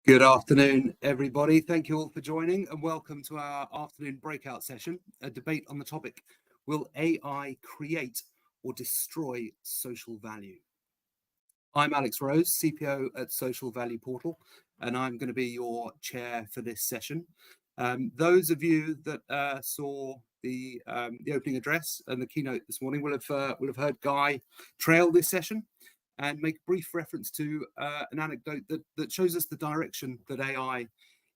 Good afternoon, everybody. Thank you all for joining and welcome to our afternoon breakout session, a debate on the topic, will AI create or destroy social value? I'm Alex Rose, CPO at Social Value Portal, and I'm going to be your chair for this session. Those of you that saw the opening address and the keynote this morning will have heard Guy trail this session and make a brief reference to an anecdote that shows us the direction that AI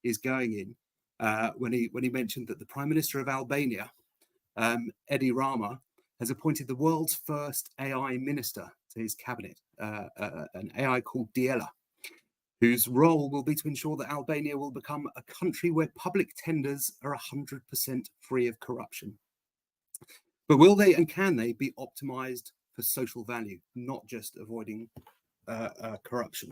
is going in when he mentioned that the Prime Minister of Albania, Edi Rama, has appointed the world's first AI minister to his cabinet, an AI called Diela, whose role will be to ensure that Albania will become a country where public tenders are 100% free of corruption. But will they and can they be optimized for social value, not just avoiding corruption?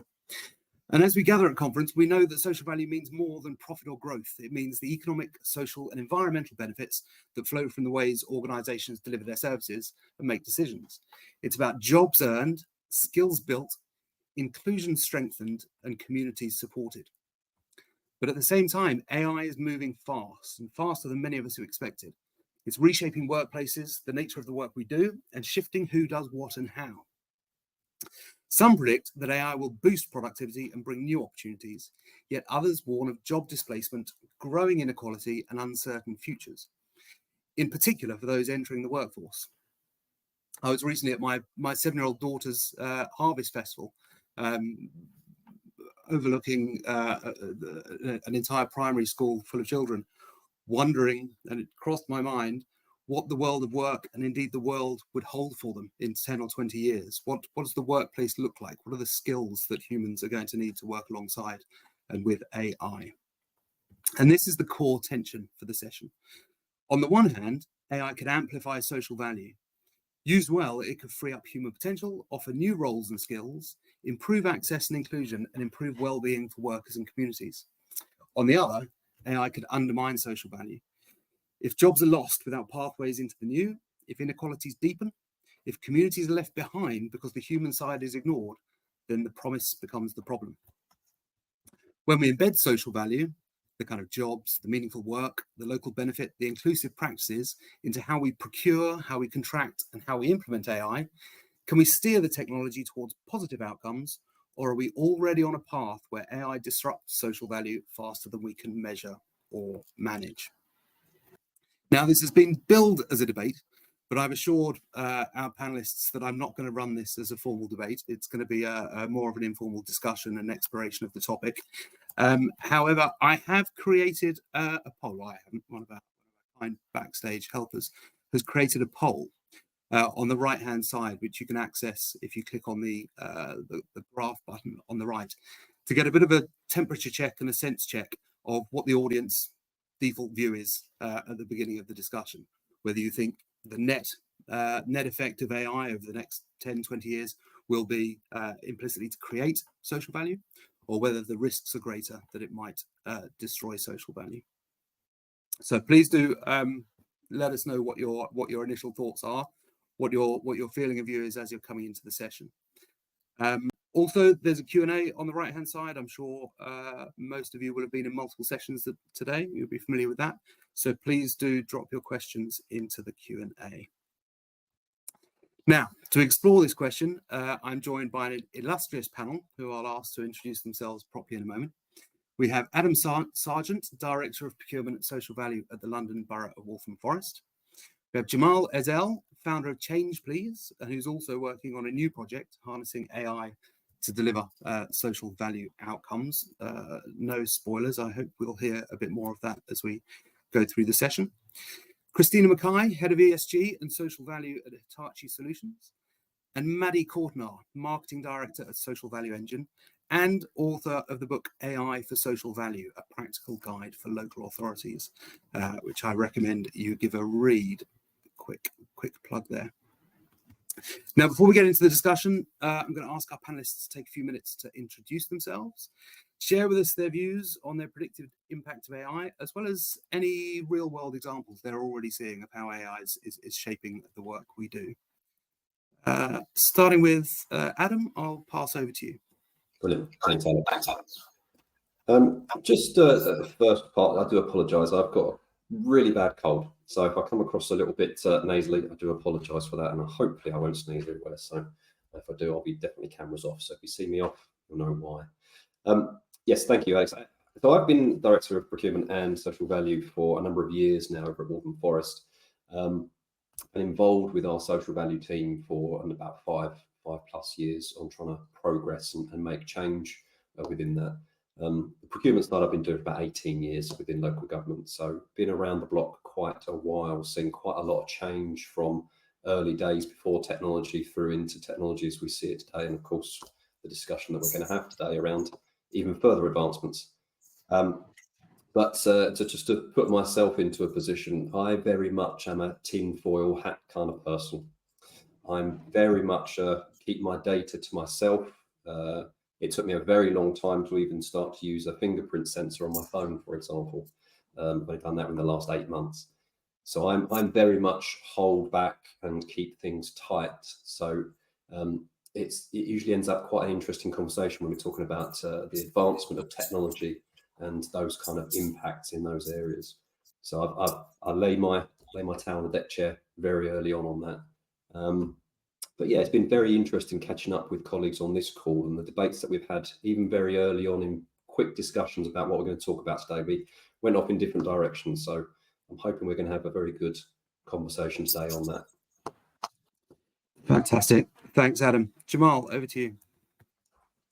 And as we gather at conference, we know that social value means more than profit or growth. It means the economic, social, and environmental benefits that flow from the ways organizations deliver their services and make decisions. It's about jobs earned, skills built, inclusion strengthened, and communities supported. But at the same time, AI is moving fast, and faster than many of us have expected. It's reshaping workplaces, the nature of the work we do, and shifting who does what and how. Some predict that AI will boost productivity and bring new opportunities, yet others warn of job displacement, growing inequality, and uncertain futures, in particular for those entering the workforce. I was recently at my 7-year-old daughter's Harvest Festival, overlooking an entire primary school full of children, wondering, and it crossed my mind, what the world of work and indeed the world would hold for them in 10 or 20 years. What does the workplace look like? What are the skills that humans are going to need to work alongside and with AI? And this is the core tension for the session. On the one hand, AI can amplify social value. Used well, it could free up human potential, offer new roles and skills, improve access and inclusion, and improve well-being for workers and communities. On the other, AI could undermine social value. If jobs are lost without pathways into the new, if inequalities deepen, if communities are left behind because the human side is ignored, then the promise becomes the problem. When we embed social value, the kind of jobs, the meaningful work, the local benefit, the inclusive practices into how we procure, how we contract, and how we implement AI, can we steer the technology towards positive outcomes, or are we already on a path where AI disrupts social value faster than we can measure or manage? Now, this has been billed as a debate, but I've assured our panelists that I'm not going to run this as a formal debate. It's going to be a more of an informal discussion and exploration of the topic. However, I have created a poll. I haven't. One of our kind backstage helpers has created a poll on the right-hand side, which you can access if you click on the graph button on the right, to get a bit of a temperature check and a sense check of what the audience default view is at the beginning of the discussion, whether you think the net effect of AI over the next 10, 20 years will be implicitly to create social value, or whether the risks are greater that it might destroy social value. So please do let us know what your initial thoughts are, what your feeling of view is as you're coming into the session. Also, there's a Q&A on the right-hand side. I'm sure most of you will have been in multiple sessions today. You'll be familiar with that. So please do drop your questions into the Q&A. Now, to explore this question, I'm joined by an illustrious panel who I'll ask to introduce themselves properly in a moment. We have Adam Sargent, Director of Procurement and Social Value at the London Borough of Waltham Forest. We have Cemal, founder of Change Please, who's also working on a new project harnessing AI to deliver social value outcomes. No spoilers. I hope we'll hear a bit more of that as we go through the session. Christina Mackay, Head of ESG and Social Value at Hitachi Solutions. And Maddie Kortenaar, Marketing Director at Social Value Engine and author of the book AI for Social Value, a practical guide for local authorities, which I recommend you give a read. Quick plug there. Now, before we get into the discussion, I'm going to ask our panelists to take a few minutes to introduce themselves, share with us their views on their predicted impact of AI, as well as any real-world examples they're already seeing of how AI is shaping the work we do. Starting with Adam, I'll pass over to you. Brilliant. Thanks, Alex. Just the first part, I do apologise. I've got a really bad cold, so if I come across a little bit nasally, I do apologise for that, and hopefully I won't sneeze everywhere. So if I do, I'll be definitely cameras off. So if you see me off, you'll know why. Yes, thank you, Alex. So I've been Director of Procurement and Social Value for a number of years now over at Waltham Forest, and involved with our social value team for about five plus years on trying to progress and make change within that. The procurement side I've been doing for about 18 years within local government, so been around the block quite a while, seen quite a lot of change from early days before technology through into technology as we see it today, and of course the discussion that we're going to have today around even further advancements. But just to put myself into a position, I very much am a tinfoil hat kind of person. I'm very much keep my data to myself. It took me a very long time to even start to use a fingerprint sensor on my phone, for example. I've done that in the last 8 months. So I'm very much hold back and keep things tight. So it usually ends up quite an interesting conversation when we're talking about the advancement of technology and those kind of impacts in those areas. So I lay my towel on the deck chair very early on that. But yeah, it's been very interesting catching up with colleagues on this call and the debates that we've had, even very early on in quick discussions about what we're going to talk about today. We went off in different directions, so I'm hoping we're going to have a very good conversation today on that. Fantastic. Thanks, Adam. Cemal, over to you.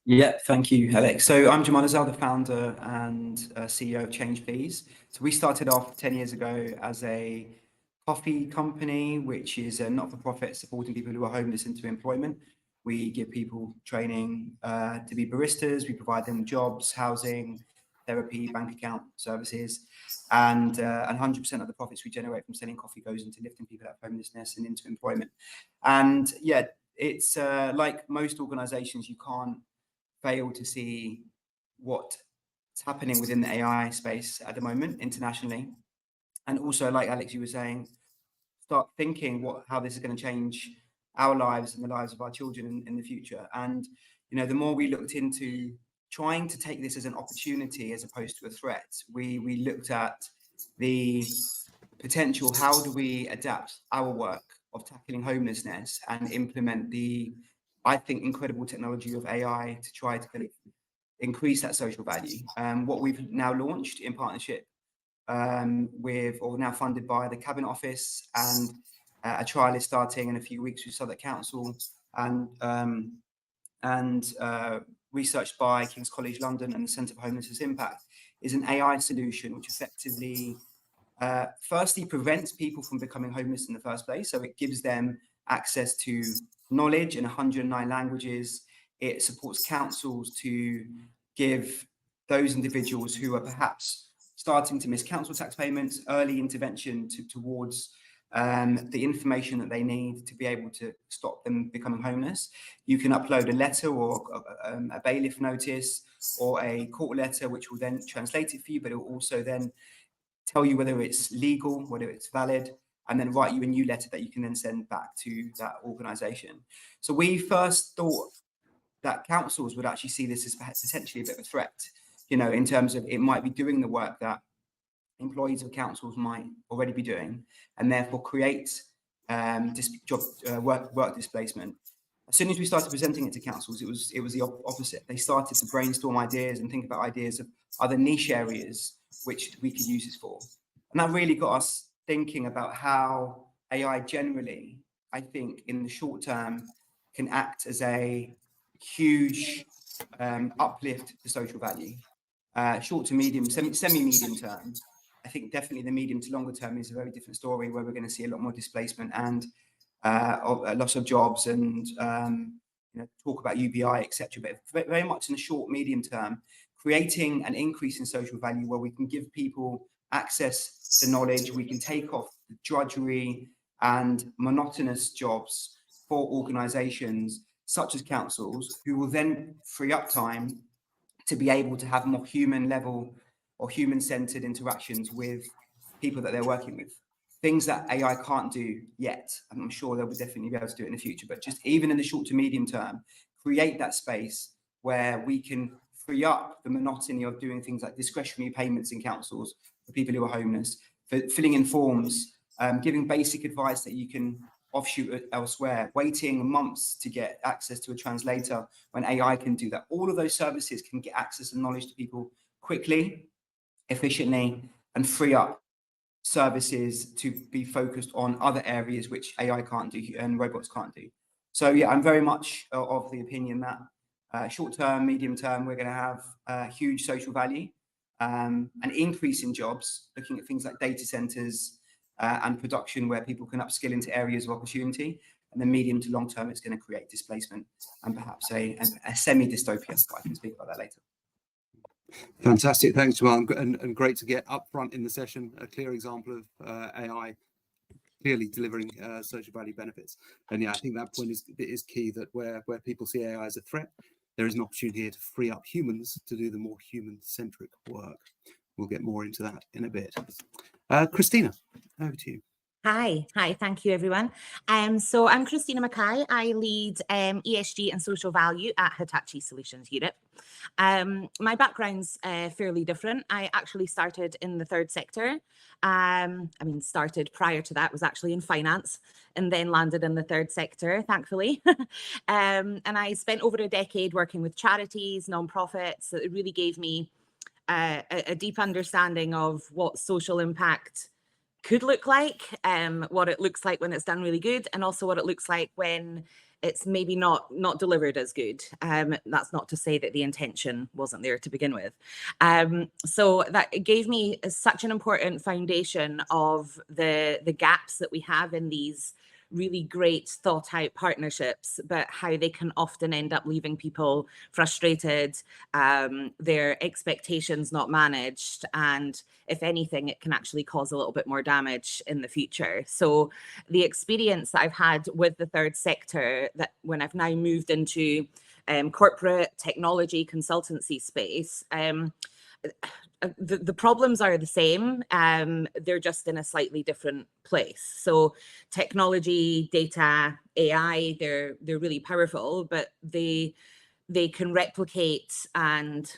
Yeah, thank you, Alex. So I'm Cemal, the founder and CEO of Change Please. So we started off 10 years ago as a coffee company, which is a not-for-profit supporting people who are homeless into employment. We give people training to be baristas. We provide them jobs, housing, therapy, bank account services, and 100% of the profits we generate from selling coffee goes into lifting people out of homelessness and into employment. And yeah, it's like most organizations, you can't fail to see what's happening within the AI space at the moment internationally. And also, like Alex, you were saying, start thinking how this is going to change our lives and the lives of our children in the future. And, you know, the more we looked into trying to take this as an opportunity as opposed to a threat, we looked at the potential, how do we adapt our work of tackling homelessness and implement the, I think, incredible technology of AI to try to kind of increase that social value. What we've now launched in partnership or now funded by the Cabinet Office, and a trial is starting in a few weeks with Southwark Council, and researched by King's College London and the Centre for Homelessness Impact, is an AI solution which effectively firstly prevents people from becoming homeless in the first place. So it gives them access to knowledge in 109 languages. It supports councils to give those individuals who are perhaps starting to miss council tax payments early intervention towards the information that they need to be able to stop them becoming homeless. You can upload a letter or a bailiff notice or a court letter, which will then translate it for you, but it will also then tell you whether it's legal, whether it's valid, and then write you a new letter that you can then send back to that organisation. So we first thought that councils would actually see this as potentially a bit of a threat, you know, in terms of it might be doing the work that employees of councils might already be doing, and therefore create work displacement. As soon as we started presenting it to councils, it was the opposite. They started to brainstorm ideas and think about ideas of other niche areas which we could use this for. And that really got us thinking about how AI generally, I think, in the short term, can act as a huge uplift to social value. Short to medium, semi-medium term, I think definitely the medium to longer term is a very different story, where we're going to see a lot more displacement and a loss of jobs and talk about UBI, etc. But very much in the short, medium term, creating an increase in social value where we can give people access to knowledge, we can take off the drudgery and monotonous jobs for organisations such as councils, who will then free up time to be able to have more human level or human-centered interactions with people that they're working with. Things that AI can't do yet. I'm sure they'll definitely be able to do it in the future, but just even in the short to medium term, create that space where we can free up the monotony of doing things like discretionary payments in councils for people who are homeless, for filling in forms, giving basic advice that you can offshoot elsewhere, waiting months to get access to a translator when AI can do that. All of those services can get access and knowledge to people quickly, efficiently, and free up services to be focused on other areas which AI can't do and robots can't do. So yeah, I'm very much of the opinion that short term, medium term, we're going to have huge social value, an increase in jobs, looking at things like data centers and production where people can upskill into areas of opportunity. And then medium to long term, it's going to create displacement and perhaps a semi-dystopia. But I can speak about that later. Fantastic, thanks, Cemal, and great to get up front in the session a clear example of AI clearly delivering social value benefits. And yeah, I think that point is key, that where people see AI as a threat, there is an opportunity here to free up humans to do the more human-centric work. We'll get more into that in a bit. Christina, over to you. Hi, thank you everyone. So I'm Christina Mackay. I lead ESG and social value at Hitachi Solutions Europe. My background's fairly different. I actually started in the third sector. Started prior to that, was actually in finance, and then landed in the third sector, thankfully. And I spent over a decade working with charities, non-profits. It really gave me a deep understanding of what social impact could look like, what it looks like when it's done really good, and also what it looks like when it's maybe not delivered as good. That's not to say that the intention wasn't there to begin with. So that gave me such an important foundation of the gaps that we have in these really great thought out partnerships, but how they can often end up leaving people frustrated, their expectations not managed, and if anything, it can actually cause a little bit more damage in the future. So the experience that I've had with the third sector, that when I've now moved into corporate technology consultancy space, the problems are the same. They're just in a slightly different place. So technology, data, AI, they're really powerful, but they can replicate and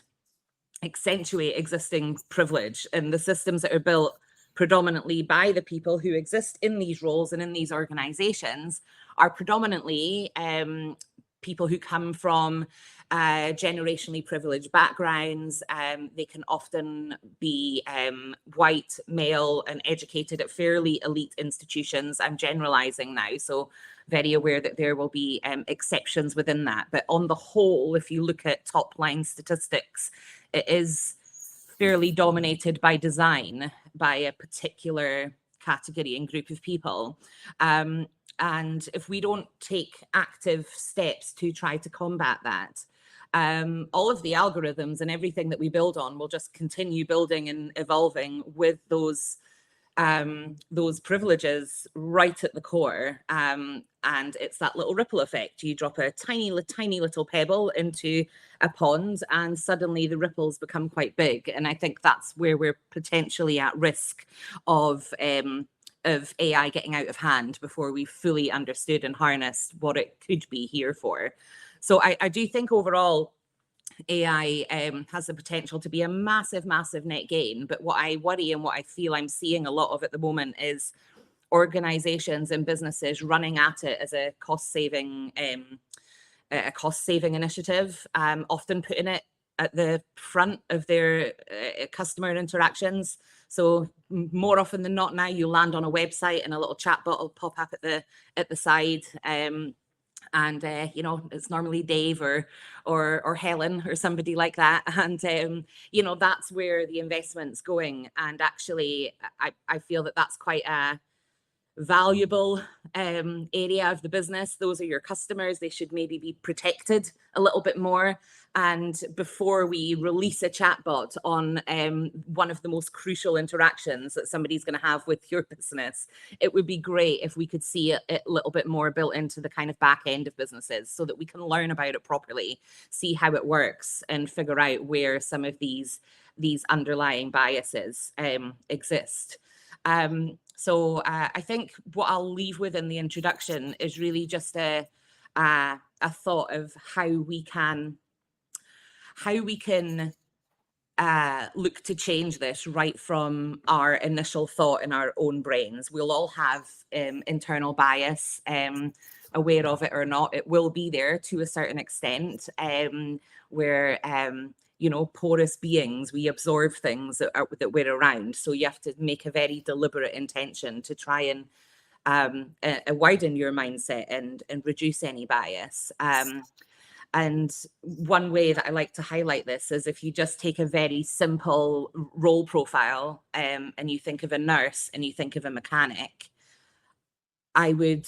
accentuate existing privilege. And the systems that are built predominantly by the people who exist in these roles and in these organizations are predominantly people who come from generationally privileged backgrounds. They can often be white, male, and educated at fairly elite institutions. I'm generalizing now, so very aware that there will be exceptions within that. But on the whole, if you look at top line statistics, it is fairly dominated by design by a particular category and group of people. And if we don't take active steps to try to combat that, all of the algorithms and everything that we build on will just continue building and evolving with those privileges right at the core. And it's that little ripple effect. You drop a tiny little pebble into a pond and suddenly the ripples become quite big. And I think that's where we're potentially at risk of AI getting out of hand before we've fully understood and harnessed what it could be here for. So I do think overall AI has the potential to be a massive net gain. But what I worry and what I feel I'm seeing a lot of at the moment is organizations and businesses running at it as a cost-saving initiative, often putting it at the front of their customer interactions. So more often than not now, you land on a website and a little chatbot will pop up at the side. And it's normally Dave or Helen or somebody like that. And that's where the investment's going. And actually, I feel that that's quite a valuable area of the business. Those are your customers. They should maybe be protected a little bit more. And before we release a chatbot on one of the most crucial interactions that somebody's going to have with your business, it would be great if we could see it a little bit more built into the kind of back end of businesses so that we can learn about it properly, see how it works, and figure out where some of these underlying biases exist. So I think what I'll leave with in the introduction is really just a thought of how we can how we can look to change this right from our initial thought in our own brains. We'll all have internal bias, aware of it or not. It will be there to a certain extent. We're, you know, porous beings. We absorb things that we're around. So you have to make a very deliberate intention to try and widen your mindset and reduce any bias. And one way that I like to highlight this is if you just take a very simple role profile and you think of a nurse and you think of a mechanic, I would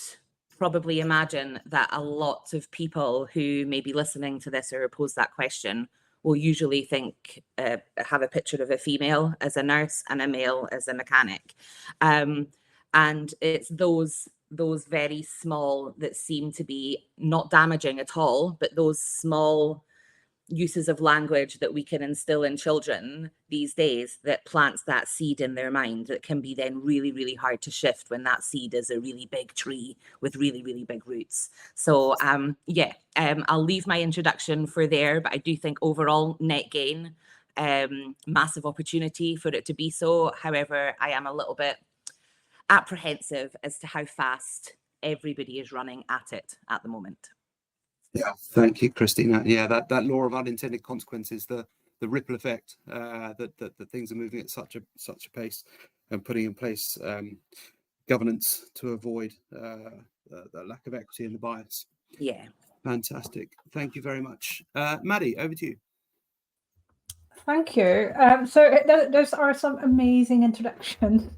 probably imagine that a lot of people who may be listening to this or pose that question will usually think, have a picture of a female as a nurse and a male as a mechanic. And it's those very small that seem to be not damaging at all, but those small uses of language that we can instill in children these days that plants that seed in their mind that can be then really, really hard to shift when that seed is a really big tree with really, really big roots. So I'll leave my introduction for there, but I do think overall net gain, massive opportunity for it to be so. However, I am a little bit apprehensive as to how fast everybody is running at it at the moment. Yeah, thank you, Christina. Yeah, that law of unintended consequences, the ripple effect, that things are moving at such a pace, and putting in place governance to avoid the lack of equity and the bias. Yeah, fantastic. Thank you very much, Maddie. Over to you. Thank you. So those are some amazing introductions.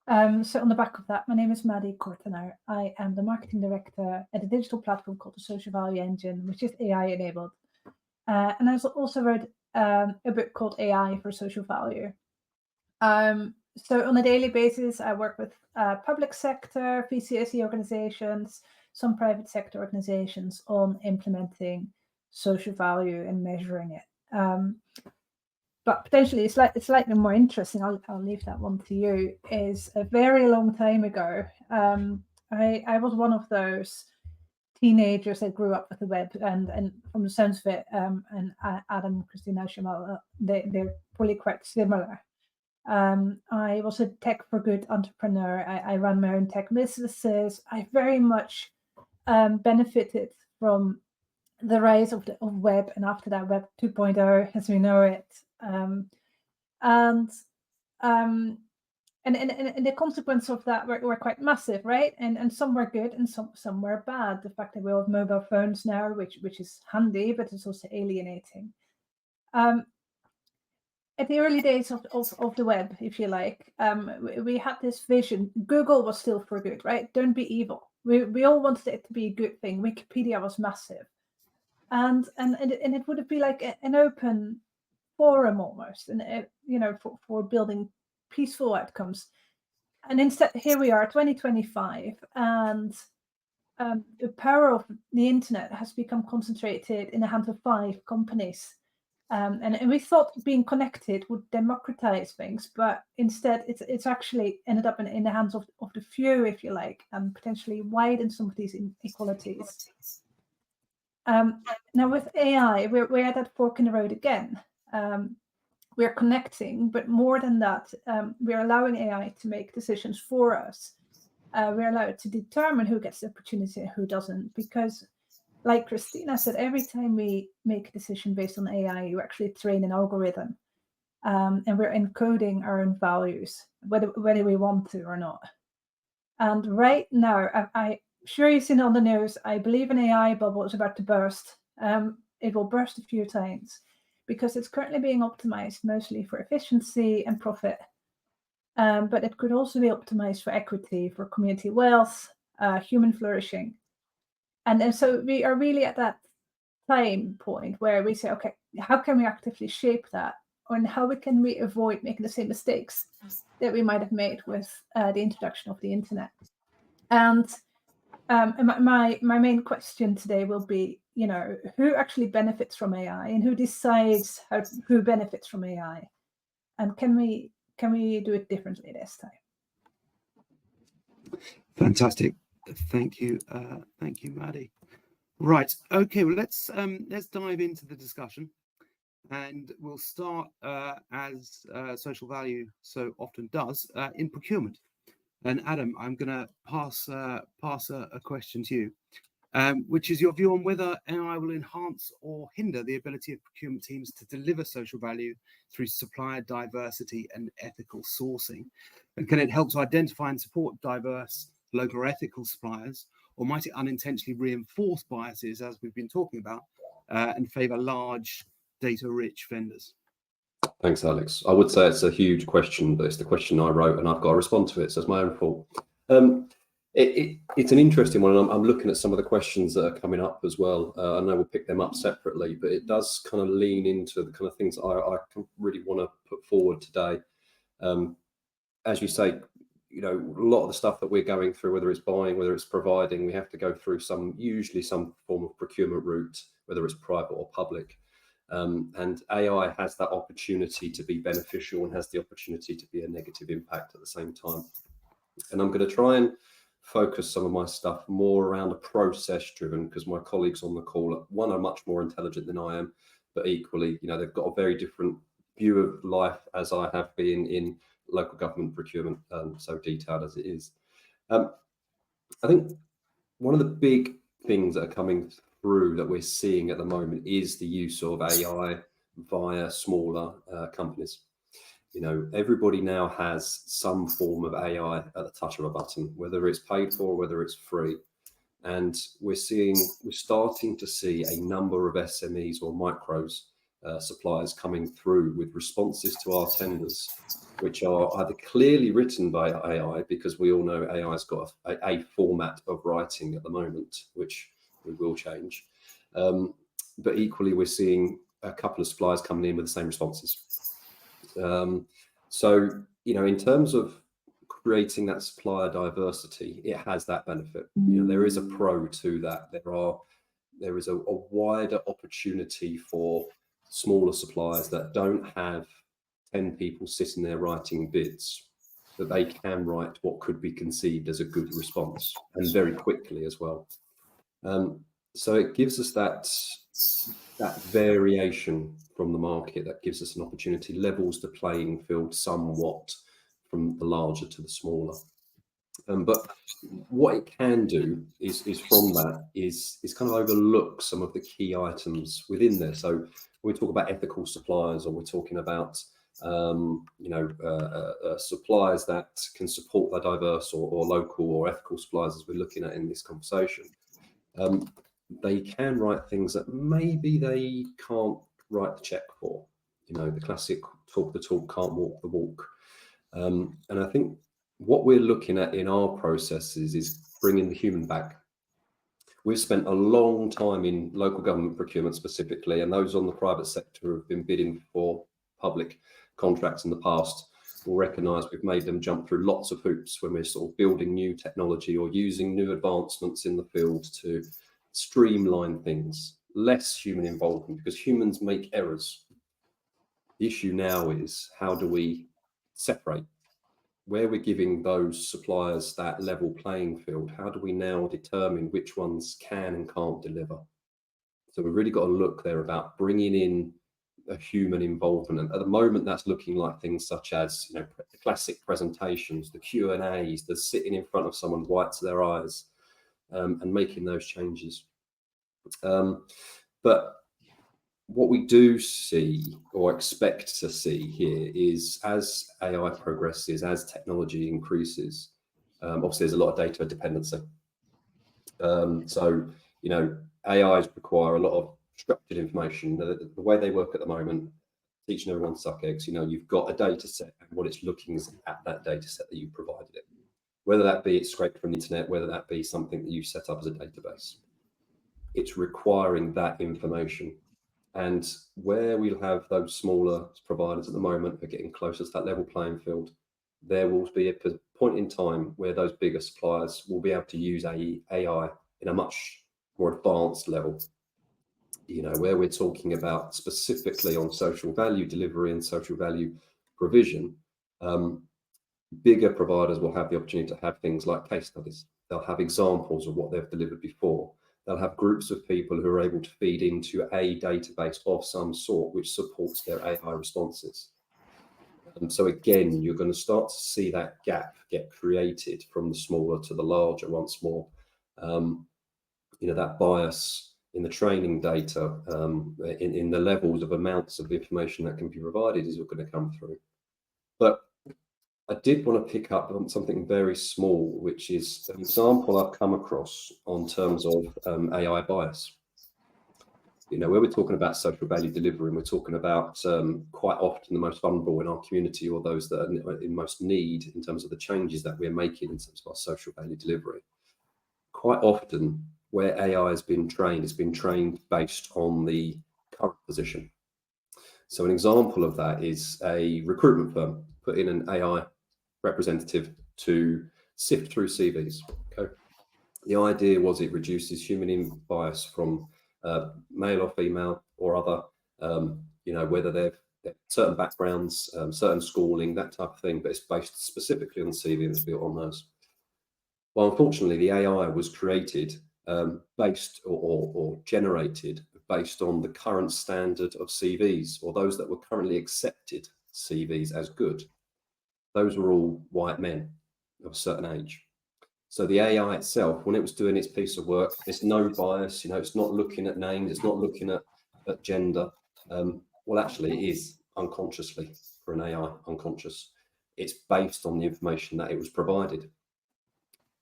So on the back of that, my name is Maddie Kortenaar. I am the marketing director at a digital platform called the Social Value Engine, which is AI enabled. And I also wrote a book called AI for Social Value. So on a daily basis, I work with public sector, PCSE organizations, some private sector organizations on implementing social value and measuring it. But potentially it's slightly more interesting, I'll leave that one to you, is a very long time ago, I was one of those teenagers that grew up with the web, and from the sounds of it, and Adam, Christina, Cemal, they're probably quite similar. I was a tech for good entrepreneur. I ran my own tech businesses. I very much benefited from the rise of web, and after that, Web 2.0 as we know it. And the consequence of that were quite massive, right? And some were good and some were bad. The fact that we all have mobile phones now, which is handy, but it's also alienating. At the early days of the web, if you like, we had this vision. Google was still for good, right? Don't be evil. We all wanted it to be a good thing. Wikipedia was massive. And it would be like an open forum almost, and for building peaceful outcomes. And instead, here we are, 2025, and the power of the internet has become concentrated in the hands of 5 companies. And we thought being connected would democratize things, but instead it's actually ended up in the hands of the few, if you like, and potentially widen some of these inequalities. Now with AI, we're at that fork in the road again. We're connecting, but more than that, we're allowing AI to make decisions for us. We're allowed to determine who gets the opportunity and who doesn't, because like Christina said, every time we make a decision based on AI, you actually train an algorithm, and we're encoding our own values, whether we want to or not. And right now, I'm sure you've seen on the news, I believe an AI bubble is about to burst. It will burst a few times because it's currently being optimized mostly for efficiency and profit. But it could also be optimized for equity, for community wealth, human flourishing. And so we are really at that time point where we say, okay, how can we actively shape that? And how can we avoid making the same mistakes that we might have made with the introduction of the internet? And my main question today will be, who actually benefits from AI and who decides who benefits from AI? And can we do it differently this time? Fantastic. Thank you, Maddie. Right. Okay. Well, let's dive into the discussion. And we'll start as social value so often does in procurement. And Adam, I'm going to pass a question to you, which is your view on whether AI will enhance or hinder the ability of procurement teams to deliver social value through supplier diversity and ethical sourcing. And can it help to identify and support diverse, local or ethical suppliers, or might it unintentionally reinforce biases, as we've been talking about, and favour large, data-rich vendors? Thanks, Alex. I would say it's a huge question, but it's the question I wrote and I've got to respond to it, so it's my own fault. It's an interesting one, and I'm looking at some of the questions that are coming up as well. I know we'll pick them up separately, but it does kind of lean into the kind of things I really want to put forward today. As you say, a lot of the stuff that we're going through, whether it's buying, whether it's providing, we have to go through usually some form of procurement route, whether it's private or public. And AI has that opportunity to be beneficial and has the opportunity to be a negative impact at the same time. And I'm going to try and focus some of my stuff more around a process driven, because my colleagues on the call, one, are much more intelligent than I am, but equally, they've got a very different view of life as I have been in local government procurement, so detailed as it is. I think one of the big things that are coming through that we're seeing at the moment is the use of AI via smaller companies. Everybody now has some form of AI at the touch of a button, whether it's paid for, whether it's free. And we're starting to see a number of SMEs or micros suppliers coming through with responses to our tenders, which are either clearly written by AI, because we all know AI's got a format of writing at the moment, which we will change. But equally, we're seeing a couple of suppliers coming in with the same responses. So, in terms of creating that supplier diversity, it has that benefit. There is a pro to that. There is a wider opportunity for smaller suppliers that don't have 10 people sitting there writing bids, that they can write what could be conceived as a good response, and very quickly as well. So it gives us that variation from the market, that gives us an opportunity, levels the playing field somewhat from the larger to the smaller. But what it can do is from that is kind of overlook some of the key items within there. So when we talk about ethical suppliers, or we're talking about suppliers that can support the diverse or local or ethical suppliers, as we're looking at in this conversation, they can write things that maybe they can't write the check for. The classic talk the talk, can't walk the walk. And I think what we're looking at in our processes is bringing the human back. We've spent a long time in local government procurement specifically, and those on the private sector who have been bidding for public contracts in the past will recognise we've made them jump through lots of hoops when we're sort of building new technology or using new advancements in the field to streamline things, less human involvement, because humans make errors. The issue now is, how do we separate? Where we're giving those suppliers that level playing field, how do we now determine which ones can and can't deliver? So we've really got to look there about bringing in a human involvement. And at the moment, that's looking like things such as, the classic presentations, the Q&As, the sitting in front of someone white to their eyes, and making those changes. But what we do see or expect to see here is, as AI progresses, as technology increases, obviously there's a lot of data dependency. So, AIs require a lot of structured information. The way they work at the moment, teaching everyone to suck eggs, you've got a data set, and what it's looking at that data set that you provided it. Whether that be it's scraped from the internet, whether that be something that you set up as a database, it's requiring that information. And where we'll have those smaller providers at the moment are getting closer to that level playing field, there will be a point in time where those bigger suppliers will be able to use AI in a much more advanced level. Where we're talking about specifically on social value delivery and social value provision, bigger providers will have the opportunity to have things like case studies. They'll have examples of what they've delivered before. they'll have groups of people who are able to feed into a database of some sort which supports their AI responses. So again, you're going to start to see that gap get created from the smaller to the larger once more. That bias in the training data, in the levels of amounts of information that can be provided is going to come through. But I did want to pick up on something very small, which is an example I've come across on terms of AI bias. Where we're talking about social value delivery, and we're talking about quite often the most vulnerable in our community, or those that are in most need in terms of the changes that we're making in terms of our social value delivery. Quite often, where AI has been trained, it's been trained based on the current position. So an example of that is a recruitment firm put in an AI representative to sift through CVs. Okay. The idea was it reduces human bias from male or female or other, whether they've certain backgrounds, certain schooling, that type of thing, but it's based specifically on the CV and it's built on those. Well, unfortunately, the AI was created based or generated based on the current standard of CVs, or those that were currently accepted CVs as good. Those were all white men of a certain age. So the AI itself, when it was doing its piece of work, there's no bias, it's not looking at names, it's not looking at gender. Well, actually it is unconsciously for an AI, unconscious. It's based on the information that it was provided.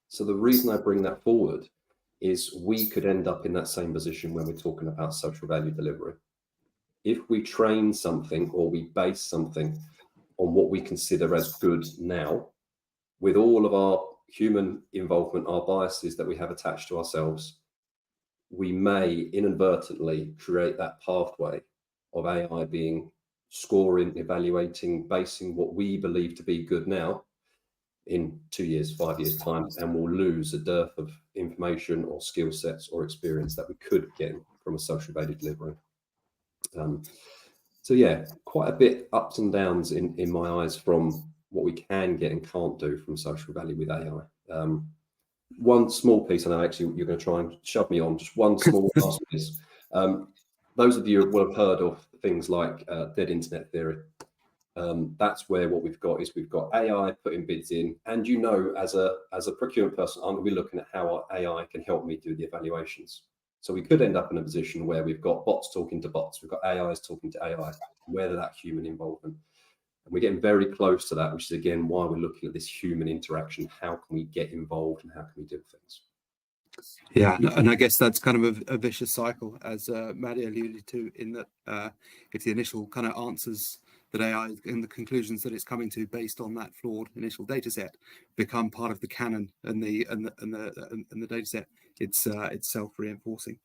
So the reason I bring that forward is we could end up in that same position when we're talking about social value delivery. If we train something or we base something on what we consider as good now, with all of our human involvement, our biases that we have attached to ourselves, we may inadvertently create that pathway of AI being scoring, evaluating, basing what we believe to be good now in 2 years, 5 years time, and we'll lose a dearth of information or skill sets or experience that we could get from a social value delivery. So yeah, quite a bit ups and downs in my eyes from what we can get and can't do from social value with AI. One small piece, and actually you're going to try and shove me on, just one small last piece. Those of you will have heard of things like dead internet theory. That's where what we've got is we've got AI putting bids in, and as a procurement person, I'm going to be looking at how our AI can help me do the evaluations. So we could end up in a position where we've got bots talking to bots, we've got AIs talking to AI, whether that human involvement. And we're getting very close to that, which is again why we're looking at this human interaction. How can we get involved and how can we do things? Yeah, and I guess that's kind of a vicious cycle, as Maddie alluded to, in that if the initial kind of answers that AI and the conclusions that it's coming to based on that flawed initial data set become part of the canon and the data set, it's self-reinforcing.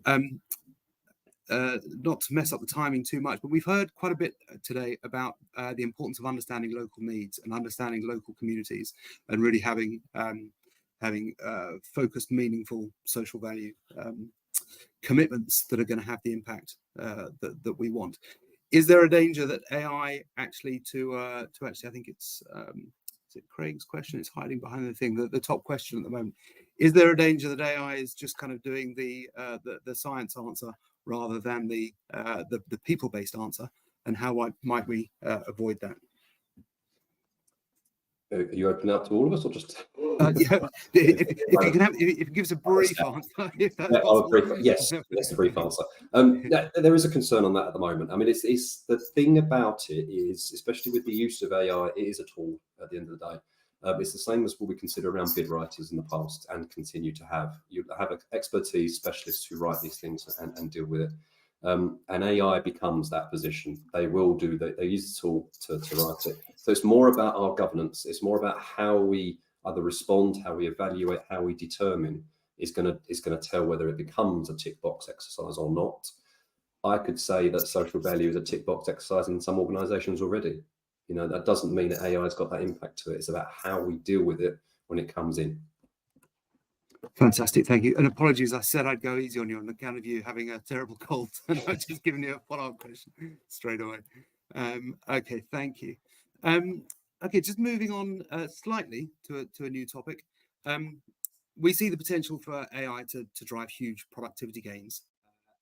Not to mess up the timing too much, but we've heard quite a bit today about the importance of understanding local needs and understanding local communities, and really having focused, meaningful social value commitments that are going to have the impact that we want. Is there a danger that AI actually I think it's is it Craig's question? It's hiding behind the thing, the top question at the moment. Is there a danger that AI is just kind of doing the science answer rather than the people-based answer, and how might we avoid that? Are you opening up to all of us, or just? Yeah, if you give us a brief answer. If that's yes, a brief answer. There is a concern on that at the moment. I mean, it's the thing about it is, especially with the use of AI, it is a tool at the end of the day. It's the same as what we consider around bid writers in the past and continue to have. You have expertise specialists who write these things and deal with it. And AI becomes that position. They will do that. They use the tool to write it. So it's more about our governance. It's more about how we either respond, how we evaluate, how we determine is going to tell whether it becomes a tick box exercise or not. I could say that social value is a tick box exercise in some organisations already. That doesn't mean that AI has got that impact to it. It's about how we deal with it when it comes in. Fantastic, thank you. And apologies, I said I'd go easy on you on account of you having a terrible cold, and I've just given you a follow-up question straight away. Okay, thank you. Okay, just moving on slightly to a new topic. we see the potential for AI to drive huge productivity gains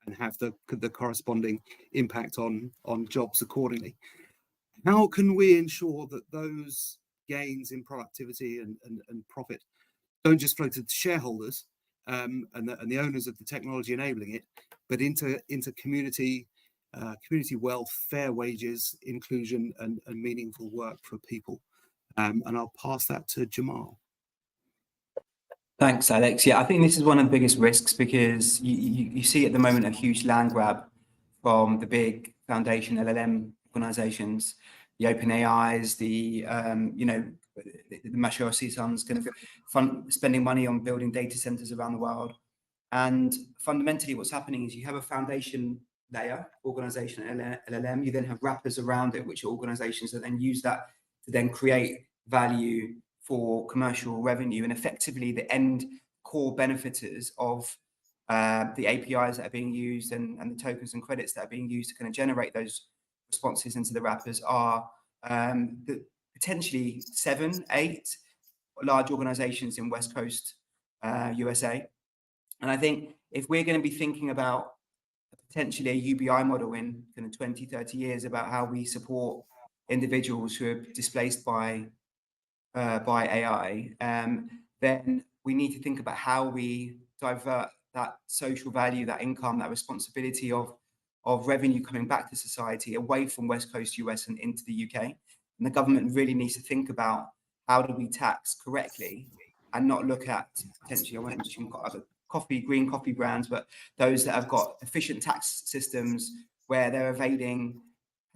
and have the corresponding impact on jobs accordingly. How can we ensure that those gains in productivity and profit don't just flow to shareholders and the owners of the technology enabling it, but into community wealth, fair wages, inclusion, and meaningful work for people? And I'll pass that to Cemal. Thanks, Alex. Yeah, I think this is one of the biggest risks, because you see at the moment a huge land grab from the big foundation LLM organizations, the OpenAIs, the Mackay Cemal's going to be spending money on building data centers around the world. And fundamentally what's happening is you have a foundation layer organization, LLM, you then have wrappers around it, which are organizations that then use that to then create value for commercial revenue, and effectively the end core benefiters of the APIs that are being used and the tokens and credits that are being used to kind of generate those responses into the wrappers are the potentially 7, 8 large organizations in West Coast USA. And I think if we're going to be thinking about potentially a UBI model in kind of 20, 30 years about how we support individuals who are displaced by AI, then we need to think about how we divert that social value, that income, that responsibility of revenue coming back to society away from West Coast US and into the UK. And the government really needs to think about how do we tax correctly and not look at potentially, I won't mention other green coffee brands, but those that have got efficient tax systems where they're evading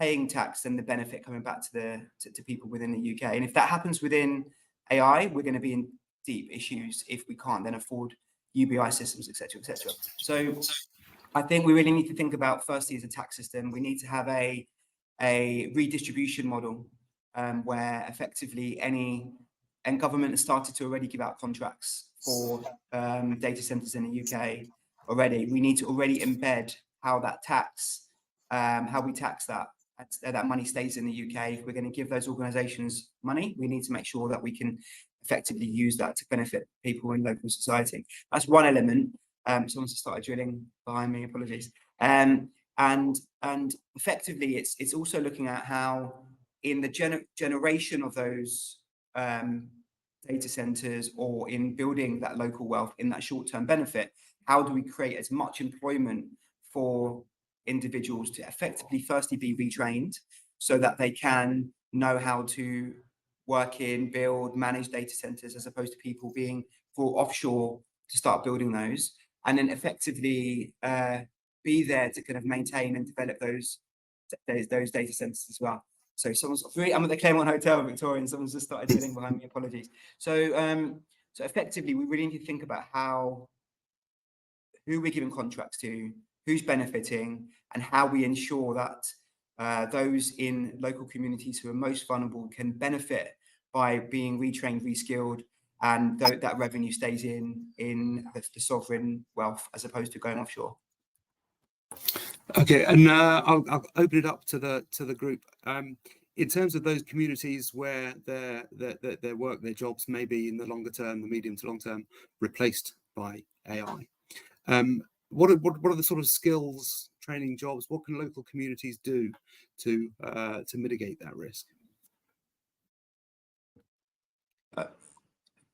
paying tax and the benefit coming back to people within the UK. And if that happens within AI, we're going to be in deep issues if we can't then afford UBI systems, etc., etc. So I think we really need to think about, firstly, as a tax system, we need to have a redistribution model where effectively and government has started to already give out contracts for data centers in the UK already. We need to already embed how that tax, how we tax that money stays in the UK. If we're going to give those organizations money, we need to make sure that we can effectively use that to benefit people in local society. That's one element. Someone's started drilling behind me, apologies. And effectively, it's also looking at how in the generation of those data centers or in building that local wealth in that short-term benefit, how do we create as much employment for individuals to effectively firstly be retrained so that they can know how to work in, build, manage data centers, as opposed to people being brought offshore to start building those, and then effectively be there to kind of maintain and develop those data centers as well. So I'm at the Claremont Hotel in Victoria, and someone's just started drilling behind me, apologies. So effectively, we really need to think about who we're giving contracts to, who's benefiting, and how we ensure that those in local communities who are most vulnerable can benefit by being retrained, reskilled, and that revenue stays in the sovereign wealth as opposed to going offshore. Okay, and I'll open it up to the group. In terms of those communities where their work, their jobs may be in the longer term, the medium to long term, replaced by AI. What are the sort of skills, training, jobs? What can local communities do to mitigate that risk?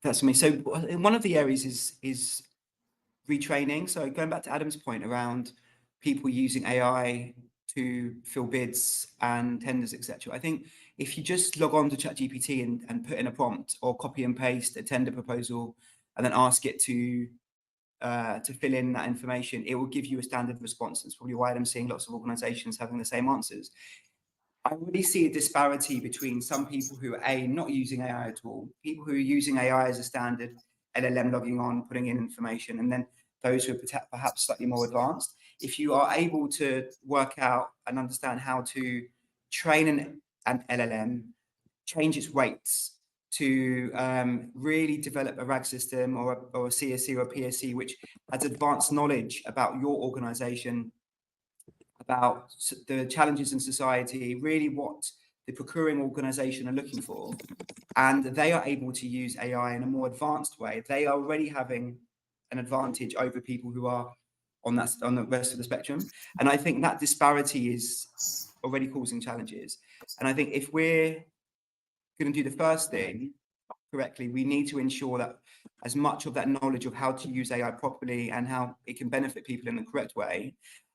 That's me. So one of the areas is retraining. So going back to Adam's point around people using AI to fill bids and tenders, etc. I think if you just log on to ChatGPT and put in a prompt or copy and paste a tender proposal and then ask it to fill in that information, it will give you a standard response. That's probably why I'm seeing lots of organizations having the same answers. I really see a disparity between some people who are not using AI at all, people who are using AI as a standard LLM, logging on, putting in information, and then those who are perhaps slightly more advanced. If you are able to work out and understand how to train an LLM, change its weights to really develop a RAG system or a CSC or a PSC, which has advanced knowledge about your organization, about the challenges in society, really what the procuring organization are looking for, and they are able to use AI in a more advanced way, they are already having an advantage over people who are on the rest of the spectrum. And I think that disparity is already causing challenges. And I think if we're going to do the first thing correctly, we need to ensure that as much of that knowledge of how to use AI properly and how it can benefit people in the correct way,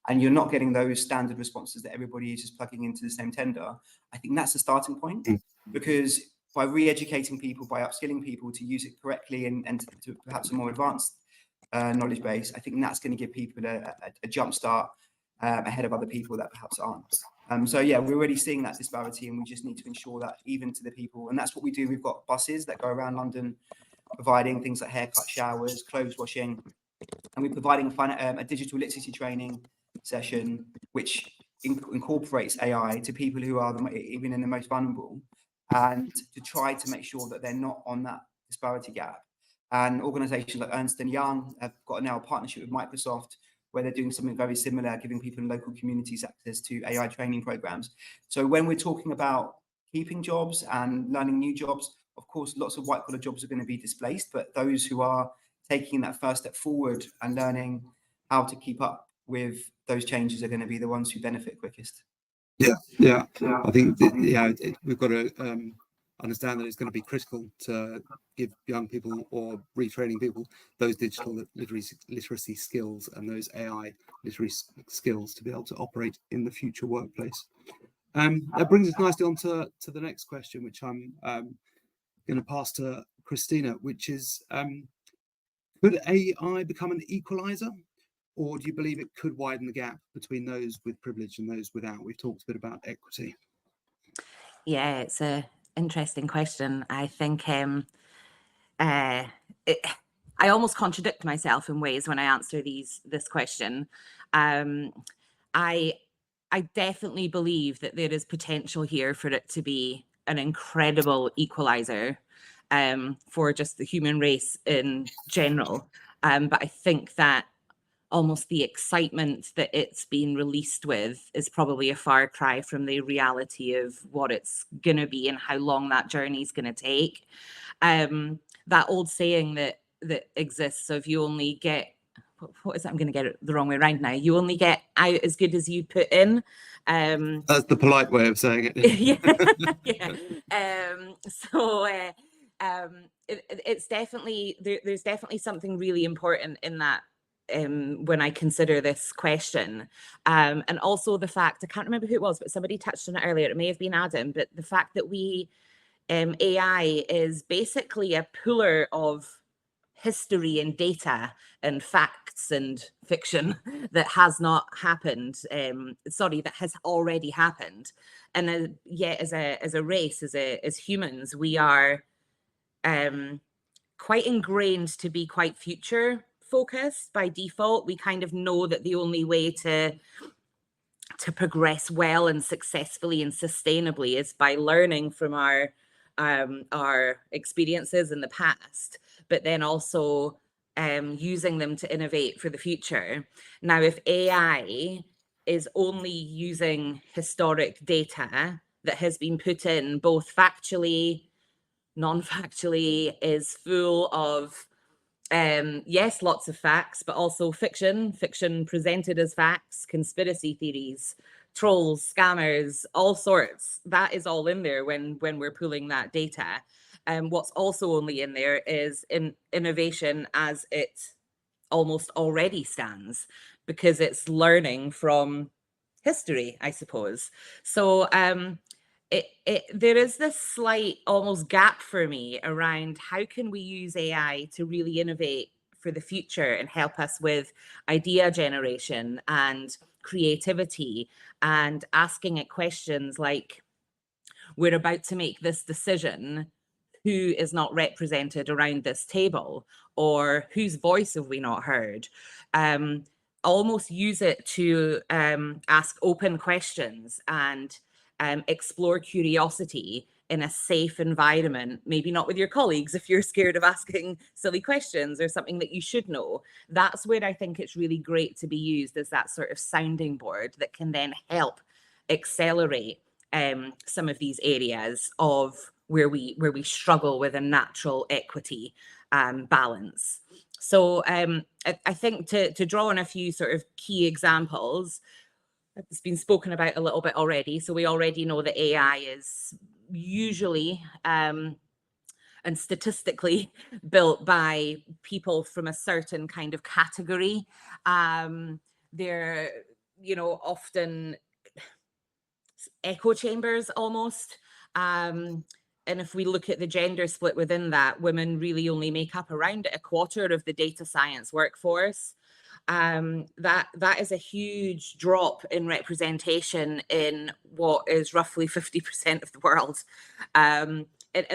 and you're not getting those standard responses that everybody is just plugging into the same tender, I think that's the starting point. Because by re-educating people, by upskilling people to use it correctly and to perhaps a more advanced knowledge base, I think that's going to give people a jump start ahead of other people that perhaps aren't. So yeah, we're already seeing that disparity, and we just need to ensure that even to the people, and that's what we do. We've got buses that go around London providing things like haircut, showers, clothes washing, and we're providing a digital literacy training session which incorporates AI to people who are even in the most vulnerable, and to try to make sure that they're not on that disparity gap. And organizations like Ernst & Young have got now a partnership with Microsoft where they're doing something very similar, giving people in local communities access to AI training programs. So when we're talking about keeping jobs and learning new jobs, of course, lots of white collar jobs are going to be displaced, but those who are taking that first step forward and learning how to keep up with those changes are going to be the ones who benefit quickest. Yeah. I think we've got to understand that it's going to be critical to give young people or retraining people those digital literacy skills and those AI literacy skills to be able to operate in the future workplace. That brings us nicely on to the next question, which I'm going to pass to Christina, which is, could AI become an equalizer? Or do you believe it could widen the gap between those with privilege and those without? We've talked a bit about equity. Yeah, it's an interesting question. I think I almost contradict myself in ways when I answer this question. I definitely believe that there is potential here for it to be an incredible equalizer for just the human race in general. But I think that almost the excitement that it's been released with is probably a far cry from the reality of what it's going to be and how long that journey is going to take. That old saying that exists of you only get, what is that? I'm going to get it the wrong way around now. You only get out as good as you put in. That's the polite way of saying it. It's definitely, there's definitely something really important in that. When I consider this question, and also the fact, I can't remember who it was, but somebody touched on it earlier, it may have been Adam, but the fact that AI is basically a puller of history and data and facts and fiction that has not happened, that has already happened. And yet as a race, as humans, we are quite ingrained to be quite future focused by default. We kind of know that the only way to progress well and successfully and sustainably is by learning from our experiences in the past, but then also using them to innovate for the future. Now, if AI is only using historic data that has been put in both factually, non-factually, is full of yes, lots of facts, but also fiction presented as facts, conspiracy theories, trolls, scammers, all sorts. That is all in there when we're pulling that data. What's also only in there is innovation as it almost already stands, because it's learning from history, I suppose. So there is this slight almost gap for me around how can we use AI to really innovate for the future and help us with idea generation and creativity, and asking it questions like, we're about to make this decision, who is not represented around this table, or whose voice have we not heard? Almost use it to ask open questions and explore curiosity in a safe environment, maybe not with your colleagues if you're scared of asking silly questions or something that you should know. That's where I think it's really great to be used as that sort of sounding board that can then help accelerate some of these areas of where we struggle with a natural equity balance. So I think to draw on a few sort of key examples, it's been spoken about a little bit already. So we already know that AI is usually and statistically built by people from a certain kind of category. They're, you know, often echo chambers almost. And if we look at the gender split within that, women really only make up around a quarter of the data science workforce. That is a huge drop in representation in what is roughly 50% of the world. And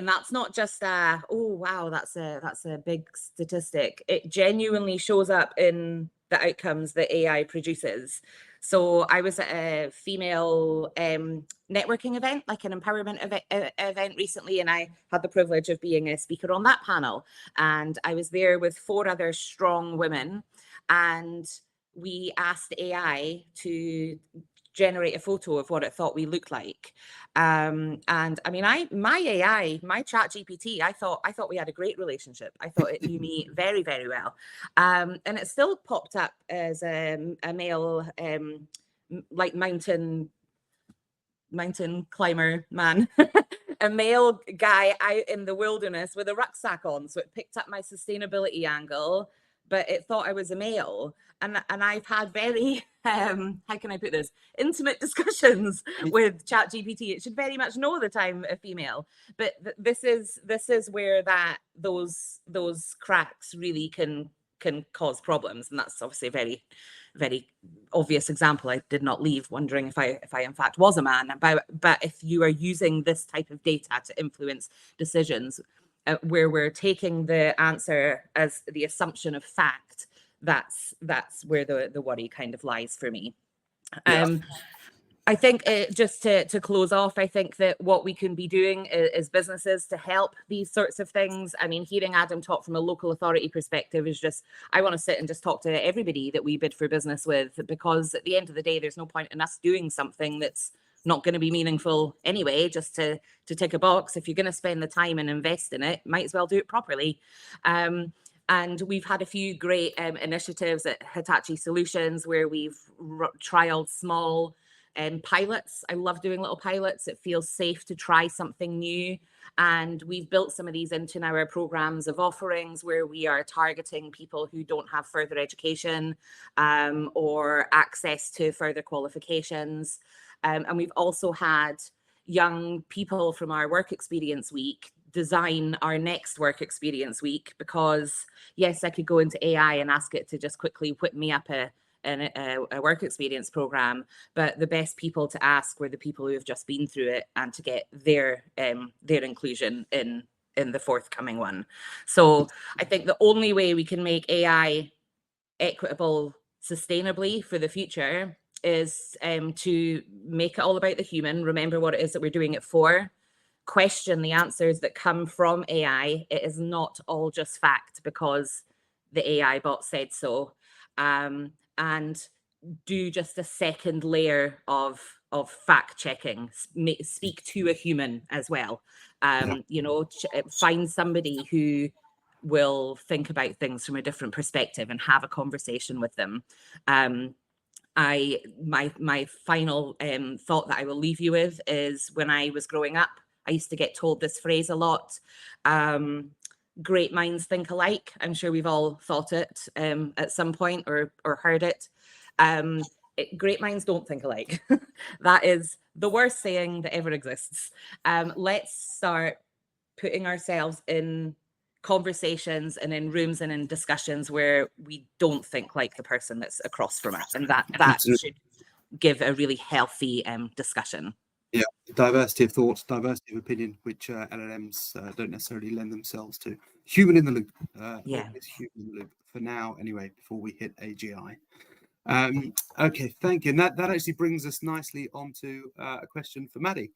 that's not just oh wow, that's a big statistic. It genuinely shows up in the outcomes that AI produces. So I was at a female networking event, like an empowerment event recently, and I had the privilege of being a speaker on that panel. And I was there with 4 other strong women, and we asked AI to generate a photo of what it thought we looked like. And I mean, my chat GPT, I thought we had a great relationship. I thought it knew me very, very well. And it still popped up as a male, like mountain climber man, a male guy out in the wilderness with a rucksack on. So it picked up my sustainability angle, but it thought I was a male. And I've had very, how can I put this, intimate discussions with ChatGPT. It should very much know that I'm a female, but this is where those cracks really can cause problems. And that's obviously a very, very obvious example. I did not leave wondering if I in fact was a man. But if you are using this type of data to influence decisions, where we're taking the answer as the assumption of fact, that's where the worry kind of lies for me. I think just to close off, I think that what we can be doing as businesses to help these sorts of things. I mean, hearing Adam talk from a local authority perspective is just, I want to sit and just talk to everybody that we bid for business with, because at the end of the day, there's no point in us doing something that's not going to be meaningful anyway, just to tick a box. If you're going to spend the time and invest in it, might as well do it properly. And we've had a few great initiatives at Hitachi Solutions where we've trialed small pilots. I love doing little pilots. It feels safe to try something new. And we've built some of these into our programs of offerings where we are targeting people who don't have further education or access to further qualifications. And we've also had young people from our work experience week design our next work experience week, because yes, I could go into AI and ask it to just quickly whip me up a work experience program, but the best people to ask were the people who have just been through it and to get their inclusion in the forthcoming one. So I think the only way we can make AI equitable sustainably for the future is to make it all about the human, remember what it is that we're doing it for, question the answers that come from AI. It is not all just fact because the AI bot said so. And do just a second layer of fact checking, speak to a human as well. You know, find somebody who will think about things from a different perspective and have a conversation with them. My final thought that I will leave you with is, when I was growing up, I used to get told this phrase a lot. Great minds think alike. I'm sure we've all thought it at some point or heard it. Great minds don't think alike. That is the worst saying that ever exists. Let's start putting ourselves in conversations and in rooms and in discussions where we don't think like the person that's across from us, and that should give a really healthy discussion. Yeah, diversity of thought, diversity of opinion, which LLMs don't necessarily lend themselves to. Human in the loop. Always human in the loop for now, anyway, before we hit AGI. Okay, thank you. And that actually brings us nicely onto a question for Maddie,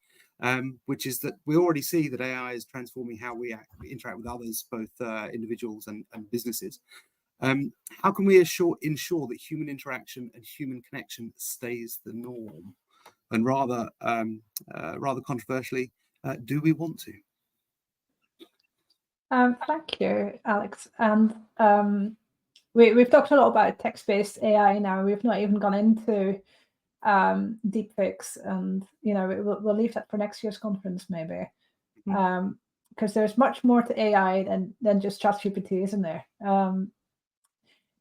which is that we already see that AI is transforming how we interact with others, both individuals and businesses. How can we ensure that human interaction and human connection stays the norm? And rather controversially, do we want to? Thank you, Alex. And we've talked a lot about text-based AI now. We've not even gone into deepfakes, and we'll leave that for next year's conference maybe, because there's much more to AI than just ChatGPT, isn't there?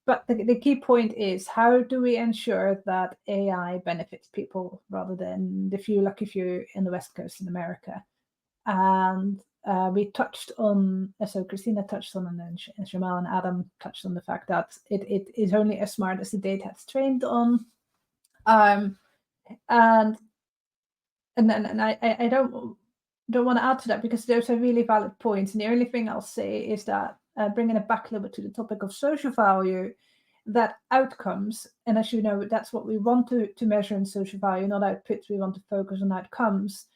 But the key point is, how do we ensure that AI benefits people rather than the few lucky few in the West Coast in America? And we touched on, so Christina touched on, and then Cemal and Adam touched on the fact that it is only as smart as the data it's trained on. And I don't want to add to that, because those are really valid points. And the only thing I'll say is that, bringing it back a little bit to the topic of social value, that outcomes, and as you know, that's what we want to measure in social value, not outputs. We want to focus on outcomes.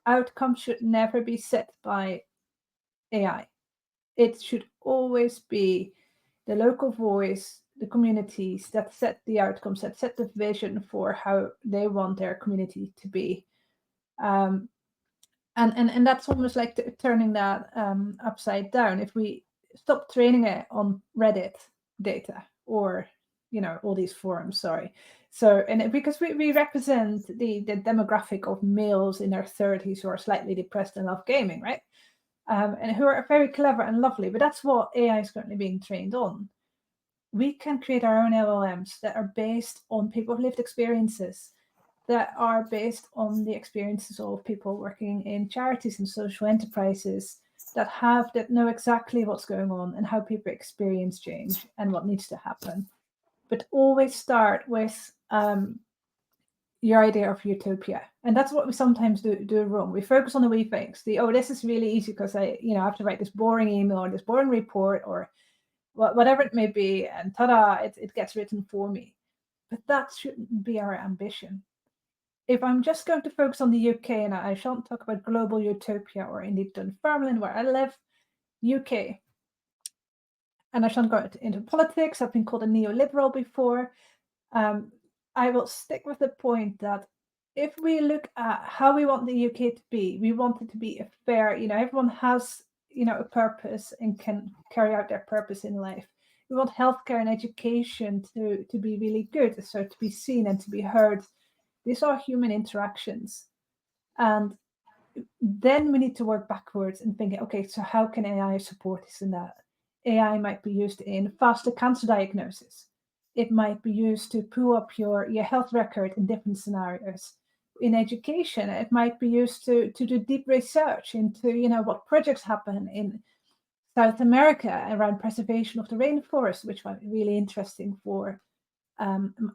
Outcomes should never be set by AI. It should always be the local voice, the communities that set the outcomes, that set the vision for how they want their community to be. And that's almost like turning that upside down. If we stop training it on Reddit data or all these forums, because we represent the demographic of males in their 30s who are slightly depressed and love gaming, right? And who are very clever and lovely, but that's what AI is currently being trained on. We can create our own LLMs that are based on people's lived experiences, that are based on the experiences of people working in charities and social enterprises, that know exactly what's going on and how people experience change and what needs to happen. But always start with your idea of utopia. And that's what we sometimes do wrong. We focus on the wee things. This is really easy because I have to write this boring email or this boring report or whatever it may be, and ta-da, it gets written for me. But that shouldn't be our ambition. If I'm just going to focus on the UK, and I shan't talk about global utopia or indeed Dunfermline, where I live, UK, and I shan't go into politics. I've been called a neoliberal before. I will stick with the point that if we look at how we want the UK to be, we want it to be a fair, everyone has, a purpose and can carry out their purpose in life. We want healthcare and education to be really good, so to be seen and to be heard. These are human interactions. And then we need to work backwards and think, okay, so how can AI support this and that? AI might be used in faster cancer diagnosis. It might be used to pull up your health record in different scenarios. In education, it might be used to do deep research into, what projects happen in South America around preservation of the rainforest, which might be really interesting for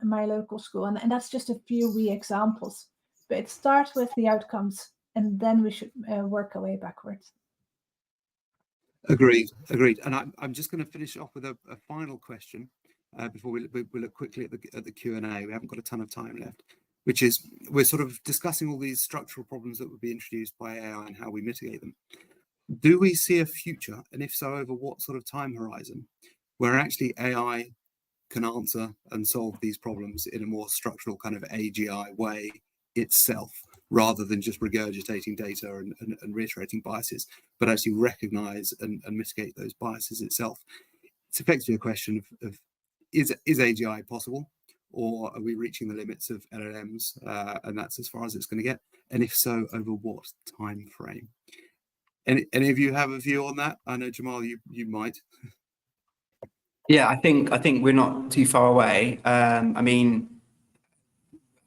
my local school. And that's just a few wee examples. But it starts with the outcomes, and then we should work our way backwards. Agreed. And I'm just going to finish off with a final question before we look quickly at the Q&A. We haven't got a ton of time left, which is, we're sort of discussing all these structural problems that would be introduced by AI and how we mitigate them. Do we see a future, and if so, over what sort of time horizon, where actually AI can answer and solve these problems in a more structural kind of AGI way itself, rather than just regurgitating data and reiterating biases, but actually recognize and mitigate those biases itself? It's effectively a question of is AGI possible, or are we reaching the limits of LLMs and that's as far as it's going to get? And if so, over what time frame? Any of you have a view on that? I know, Cemal, you might. Yeah, I think we're not too far away. I mean,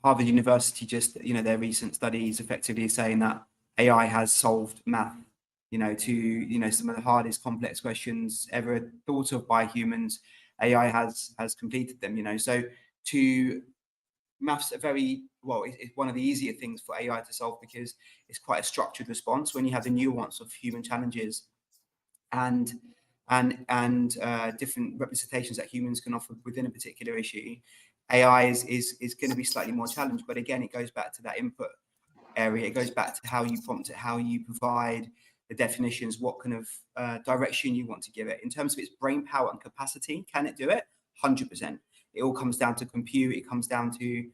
Harvard University just, their recent studies effectively saying that AI has solved math, to, some of the hardest complex questions ever thought of by humans. AI has completed them, so to maths it's one of the easier things for AI to solve, because it's quite a structured response when you have the nuance of human challenges and different representations that humans can offer within a particular issue. AI is going to be slightly more challenged, but again, it goes back to that input area. It goes back to how you prompt it, how you provide the definitions, what kind of direction you want to give it. In terms of its brain power and capacity, can it do it? 100%. It all comes down to compute. It comes down to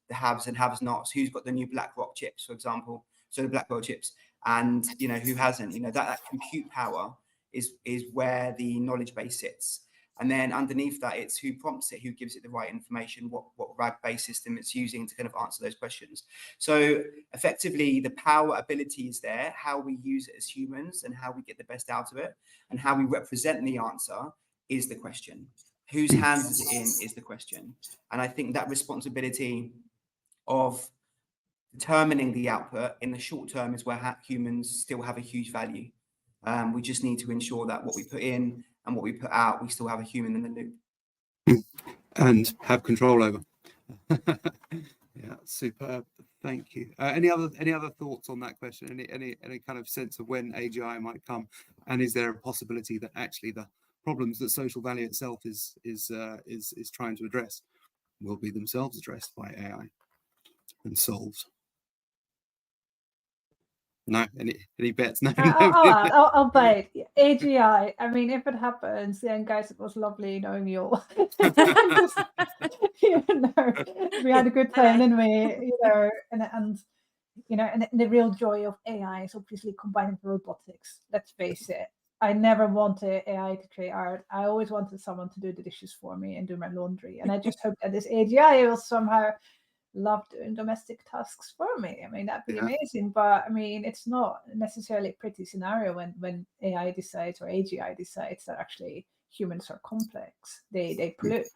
the haves and have-nots, who's got the new BlackRock chips, for example, so the BlackRock chips, and who hasn't. That compute power is where the knowledge base sits. And then underneath that, it's who prompts it, who gives it the right information, what RAG-based system it's using to kind of answer those questions. So effectively, the power ability is there. How we use it as humans and how we get the best out of it and how we represent the answer is the question. Whose hands is it in is the question. And I think that responsibility of determining the output in the short term is where humans still have a huge value. We just need to ensure that what we put in and what we put out, we still have a human in the loop. And have control over. Yeah, superb. Thank you. Any other thoughts on that question? Any kind of sense of when AGI might come, and is there a possibility that actually the problems that social value itself is trying to address will be themselves addressed by AI and solved? No, any bets? No. I'll bite. AGI. I mean, if it happens, then guys, it was lovely knowing you all. We had a good time, didn't we? And the real joy of AI is obviously combining robotics. Let's face it. I never wanted AI to create art. I always wanted someone to do the dishes for me and do my laundry. And I just hope that this AGI will somehow love doing domestic tasks for me. I mean, that'd be amazing. But I mean, it's not necessarily a pretty scenario when AI decides or AGI decides that actually humans are complex. They pollute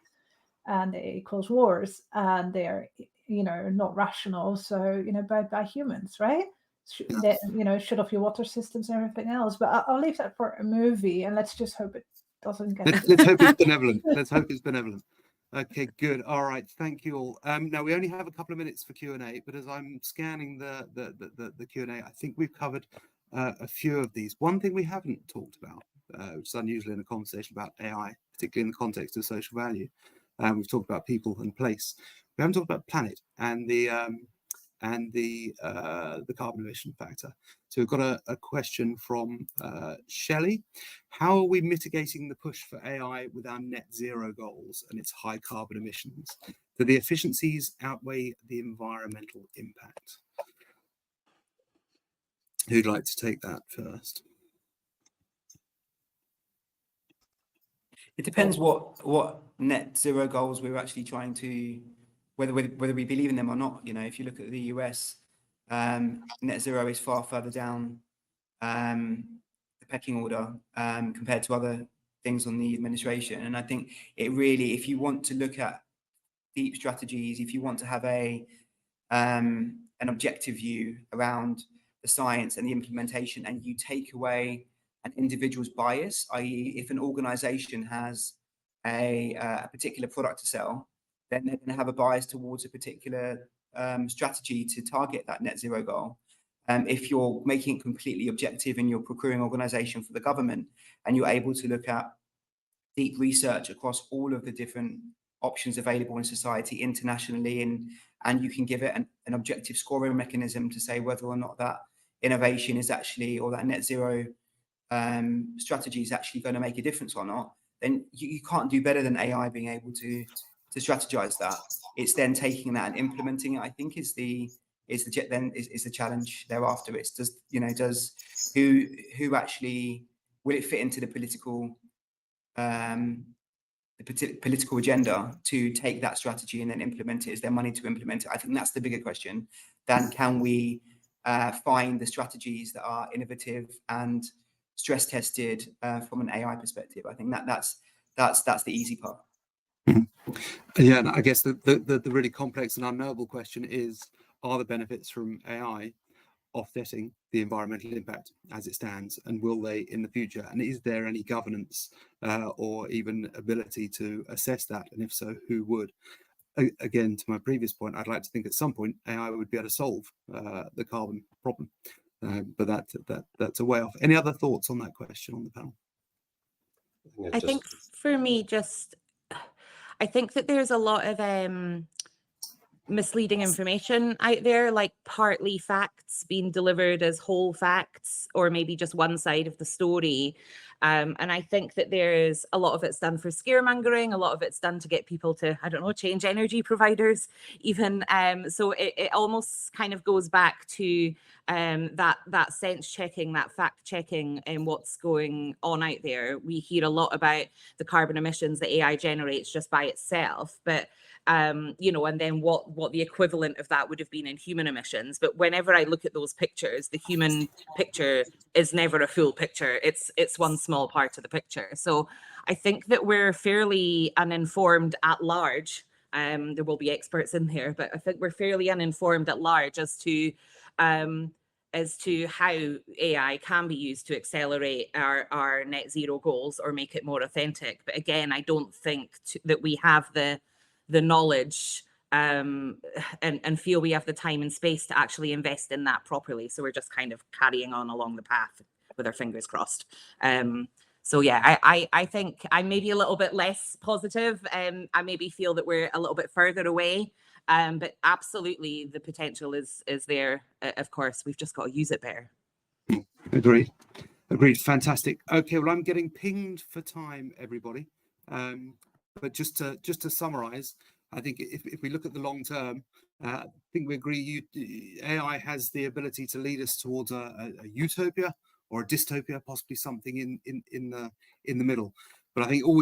and they cause wars and they are, not rational. So, by humans, right? Shut off your water systems and everything else. But I'll leave that for a movie, and let's just hope it doesn't get. Let's hope it's benevolent. Let's hope it's benevolent. Okay, good. All right, thank you all. Now we only have a couple of minutes for Q&A, but as I'm scanning the Q&A, I think we've covered a few of these. One thing we haven't talked about, which is unusual in a conversation about AI, particularly in the context of social value, we've talked about people and place. We haven't talked about planet and the carbon emission factor. So we've got a question from Shelley. How are we mitigating the push for AI with our net zero goals and its high carbon emissions? Do the efficiencies outweigh the environmental impact? Who'd like to take that first? It depends what net zero goals we're actually trying to, whether we believe in them or not. If you look at the US, net zero is far further down the pecking order compared to other things on the administration. And I think it really, if you want to look at deep strategies, if you want to have an objective view around the science and the implementation, and you take away an individual's bias, i.e. if an organization has a particular product to sell, then they're going to have a bias towards a particular strategy to target that net zero goal. If you're making it completely objective in your procuring organization for the government, and you're able to look at deep research across all of the different options available in society internationally, and you can give it an objective scoring mechanism to say whether or not that innovation is actually, or that net zero strategy is actually going to make a difference or not, then you can't do better than AI being able to strategize that. It's then taking that and implementing it, I think, is the challenge thereafter. It's does who actually will it fit into the political agenda to take that strategy and then implement it? Is there money to implement it? I think that's the bigger question than can we find the strategies that are innovative and stress tested from an AI perspective. I think that's the easy part. Yeah, and I guess the really complex and unknowable question is, are the benefits from AI offsetting the environmental impact as it stands, and will they in the future? And is there any governance or even ability to assess that? And if so, who would? Again, to my previous point, I'd like to think at some point AI would be able to solve the carbon problem, but that's a way off. Any other thoughts on that question on the panel? I think for me, I think that there's a lot of misleading information out there, like partly facts being delivered as whole facts, or maybe just one side of the story. And I think that there's a lot of it's done for scaremongering, a lot of it's done to get people to, I don't know, change energy providers even. So it almost kind of goes back to that sense checking, that fact checking, and what's going on out there. We hear a lot about the carbon emissions that AI generates just by itself, but you know, and then what the equivalent of that would have been in human emissions. But whenever I look at those pictures, the human picture is never a full picture. It's one small part of the picture. So I think that we're fairly uninformed at large. There will be experts in there, but I think we're fairly uninformed at large as to how AI can be used to accelerate our net zero goals or make it more authentic. But again, I don't think that we have the knowledge and feel we have the time and space to actually invest in that properly. So we're just kind of carrying on along the path with our fingers crossed. So yeah, I think I'm maybe a little bit less positive. I maybe feel that we're a little bit further away. But absolutely, the potential is there. Of course, we've just got to use it better. Agreed. Fantastic. Okay, well, I'm getting pinged for time, everybody. But just to summarize, I think if we look at the long term, I think we agree AI has the ability to lead us towards a utopia or a dystopia, possibly something in the middle. But I think what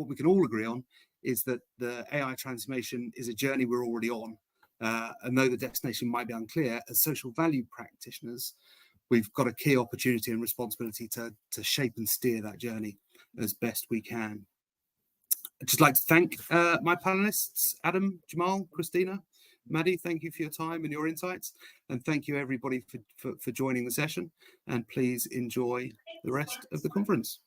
we can all agree on is that the AI transformation is a journey we're already on. And though the destination might be unclear, as social value practitioners, we've got a key opportunity and responsibility to shape and steer that journey as best we can. I'd just like to thank my panelists, Adam, Cemal, Christina, Maddie. Thank you for your time and your insights. And thank you everybody for joining the session. And please enjoy the rest of the conference.